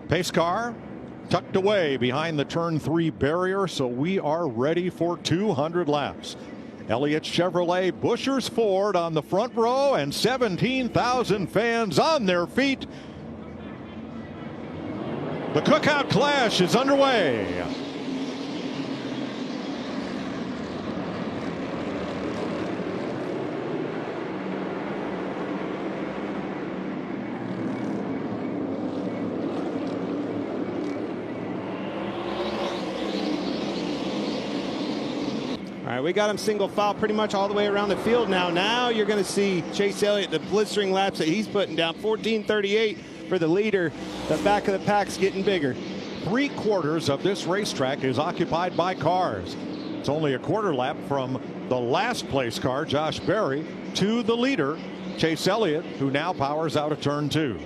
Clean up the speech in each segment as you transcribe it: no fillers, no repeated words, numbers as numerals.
Pace car tucked away behind the turn 3 barrier, so we are ready for 200 laps. Elliott Chevrolet, Buescher's Ford on the front row, and 17,000 fans on their feet. The Cookout Clash is underway. All right, we got him single file pretty much all the way around the field now. Now you're going to see Chase Elliott, the blistering laps that he's putting down, 14:38 for the leader. The back of the pack's getting bigger. 3/4 of this racetrack is occupied by cars. It's only a quarter lap from the last place car, Josh Berry, to the leader, Chase Elliott, who now powers out of turn 2.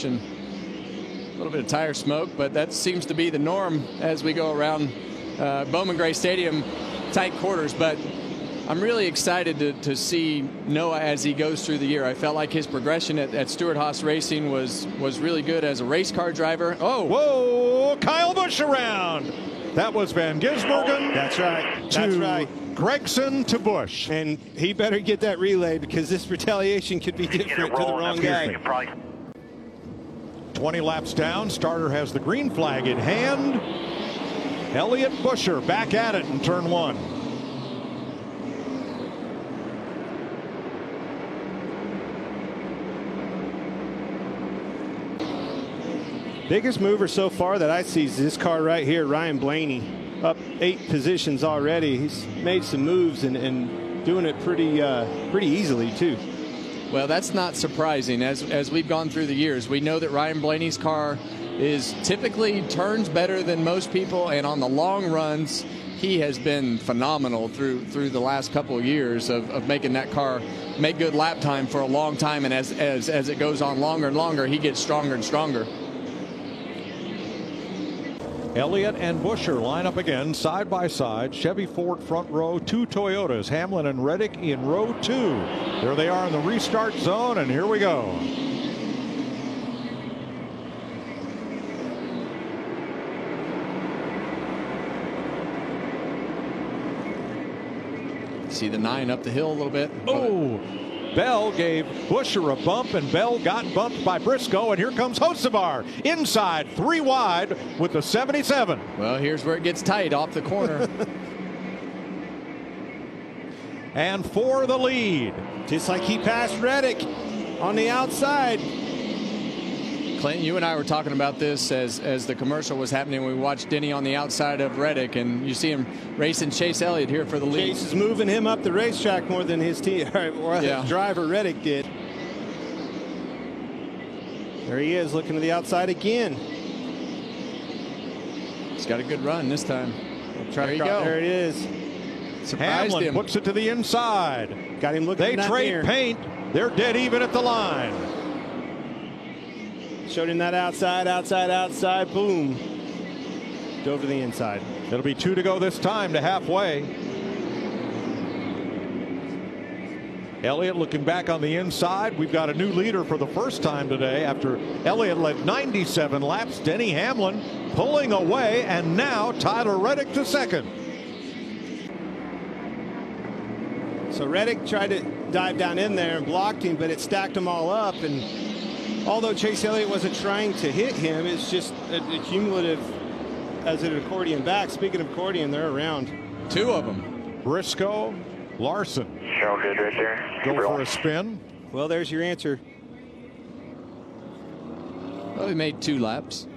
A little bit of tire smoke, but that seems to be the norm as we go around Bowman Gray Stadium, tight quarters. But I'm really excited to see Noah as he goes through the year. I felt like his progression at Stewart-Haas Racing was really good as a race car driver. Oh, whoa! Kyle Busch around. That was Van Gisbergen. That's right. That's right. Gregson to Busch, and he better get that relay because this retaliation could be different to the wrong guy. 20 laps down. Starter has the green flag in hand. Elliott Buescher back at it in turn 1. Biggest mover so far that I see is this car right here, Ryan Blaney, up 8 positions already. He's made some moves and doing it pretty easily too. Well, that's not surprising. As we've gone through the years, we know that Ryan Blaney's car is typically turns better than most people, and on the long runs he has been phenomenal through the last couple of years of making that car make good lap time for a long time, and as it goes on longer and longer, he gets stronger and stronger. Elliott and Buescher line up again side by side. Chevy Ford front row, 2 Toyotas, Hamlin and Reddick in row 2. There they are in the restart zone, and here we go. See the 9 up the hill a little bit. Oh, Bell gave Buescher a bump, and Bell got bumped by Briscoe, and here comes Hocevar inside 3 wide with the 77. Well, here's where it gets tight off the corner. And for the lead, just like he passed Reddick on the outside. Clinton, you and I were talking about this as the commercial was happening. We watched Denny on the outside of Reddick, and you see him racing Chase Elliott here for the lead. Chase is moving him up the racetrack more than his team, or his driver Reddick did. There he is, looking to the outside again. He's got a good run this time. There you go. There it is. Surprised Hamlin him. puts it to the inside. Got him looking. They trade paint. They're dead even at the line. Showed him that outside. Boom. Dove to the inside. It'll be 2 to go this time to halfway. Elliott looking back on the inside. We've got a new leader for the first time today after Elliott led 97 laps. Denny Hamlin pulling away, and now Tyler Reddick to second. So Reddick tried to dive down in there and blocked him, but it stacked them all up. And although Chase Elliott wasn't trying to hit him, it's just a cumulative as an accordion back. Speaking of accordion, they're around. 2 of them. Briscoe, Larson. Cheryl good right there. Go for a spin. Well, there's your answer. Well, he made 2 laps.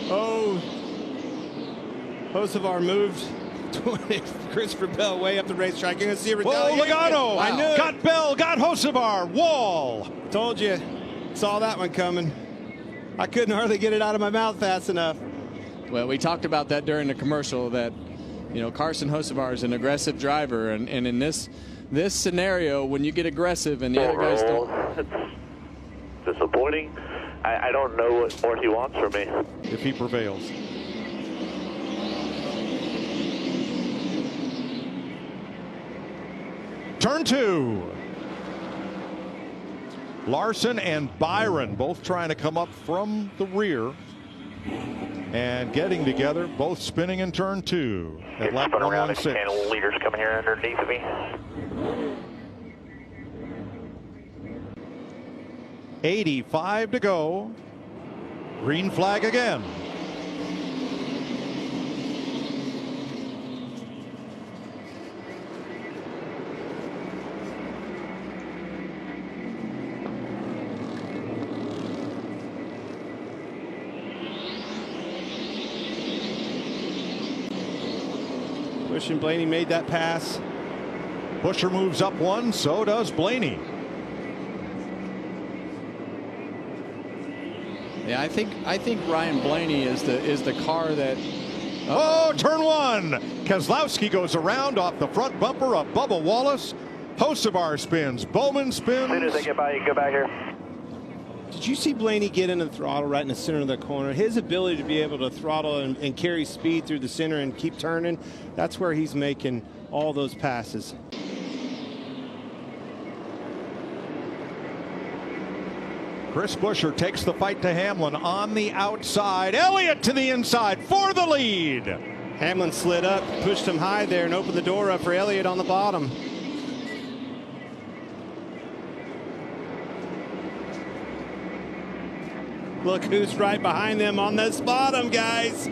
Oh, Hocevar moved Christopher Bell way up the racetrack. You're going to see a retaliation. Whoa, Logano! Wow. I knew it. Got Bell, got Hocevar, wall. Told you. Saw that one coming. I couldn't hardly get it out of my mouth fast enough. Well, we talked about that during the commercial that, you know, Carson Hocevar is an aggressive driver, and in this scenario, when you get aggressive and the other guys don't. It's disappointing. I don't know what more he wants from me. If he prevails. turn 2. Larson and Byron both trying to come up from the rear and getting together, both spinning in turn 2 at lap 116. 10 leaders coming here underneath of me. 85 to go. Green flag again. Bush and Blaney made that pass. Busher moves up 1, so does Blaney. Yeah, I think Ryan Blaney is the car that. Oh, turn 1. Keselowski goes around off the front bumper of Bubba Wallace. Hocevar spins. Bowman spins. As soon as they get by, you can go back here. Did you see Blaney get in the throttle right in the center of the corner? His ability to be able to throttle and carry speed through the center and keep turning, that's where he's making all those passes. Chris Buescher takes the fight to Hamlin on the outside. Elliott to the inside for the lead. Hamlin slid up, pushed him high there, and opened the door up for Elliott on the bottom. Look who's right behind them on this bottom, guys.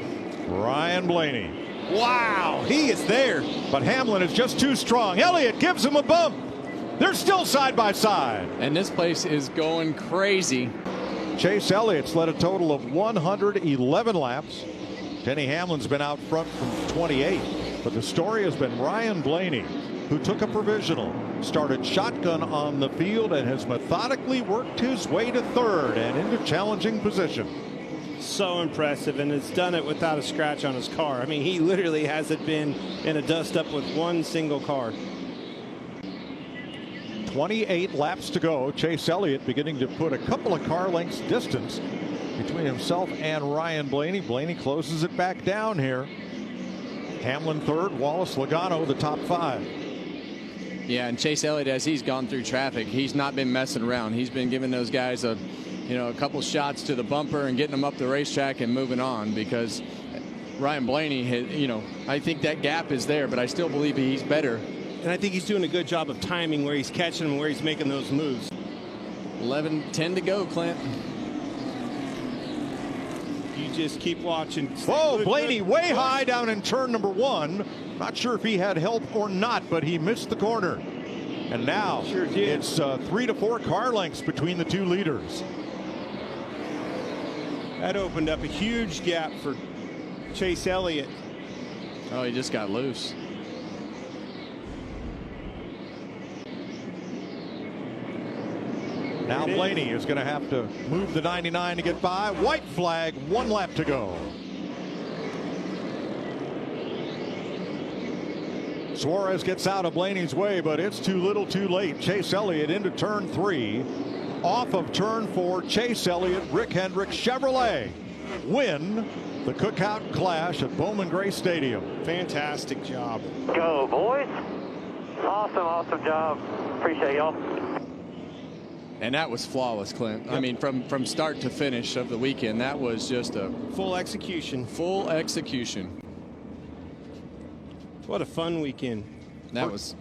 Ryan Blaney. Wow, he is there. But Hamlin is just too strong. Elliott gives him a bump. They're still side by side. And this place is going crazy. Chase Elliott's led a total of 111 laps. Denny Hamlin's been out front from 28. But the story has been Ryan Blaney, who took a provisional, started shotgun on the field, and has methodically worked his way to third and into challenging position. So impressive, and has done it without a scratch on his car. I mean, he literally hasn't been in a dust-up with one single car. 28 laps to go. Chase Elliott beginning to put a couple of car lengths distance between himself and Ryan Blaney. Blaney closes it back down here. Hamlin third, Wallace, Logano the top 5. Yeah, and Chase Elliott, as he's gone through traffic, he's not been messing around. He's been giving those guys a couple shots to the bumper and getting them up the racetrack and moving on, because Ryan Blaney, I think that gap is there, but I still believe he's better. And I think he's doing a good job of timing where he's catching them and where he's making those moves. 11-10 to go, Clint. You just keep watching. Whoa, Blaney way high down in turn number 1. Not sure if he had help or not, but he missed the corner. And now it's 3 to 4 car lengths between the two leaders. That opened up a huge gap for Chase Elliott. Oh, he just got loose. Now Blaney is going to have to move the 99 to get by. White flag, 1 lap to go. Suarez gets out of Blaney's way, but it's too little too late. Chase Elliott into turn 3. Off of turn 4, Chase Elliott, Rick Hendrick Chevrolet win the Cookout Clash at Bowman Gray Stadium. Fantastic job. Go, boys. Awesome job. Appreciate y'all. And that was flawless, Clint. Yep. I mean, from start to finish of the weekend, that was just a full execution. Full execution. What a fun weekend. That was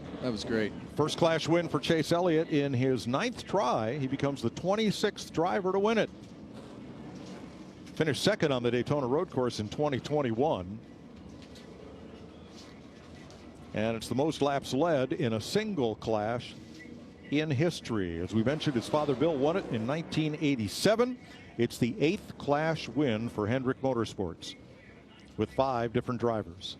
great. First Clash win for Chase Elliott in his 9th try. He becomes the 26th driver to win it. Finished second on the Daytona Road Course in 2021. And it's the most laps led in a single Clash in history. As we mentioned, his father Bill won it in 1987. It's the 8th Clash win for Hendrick Motorsports with 5 different drivers.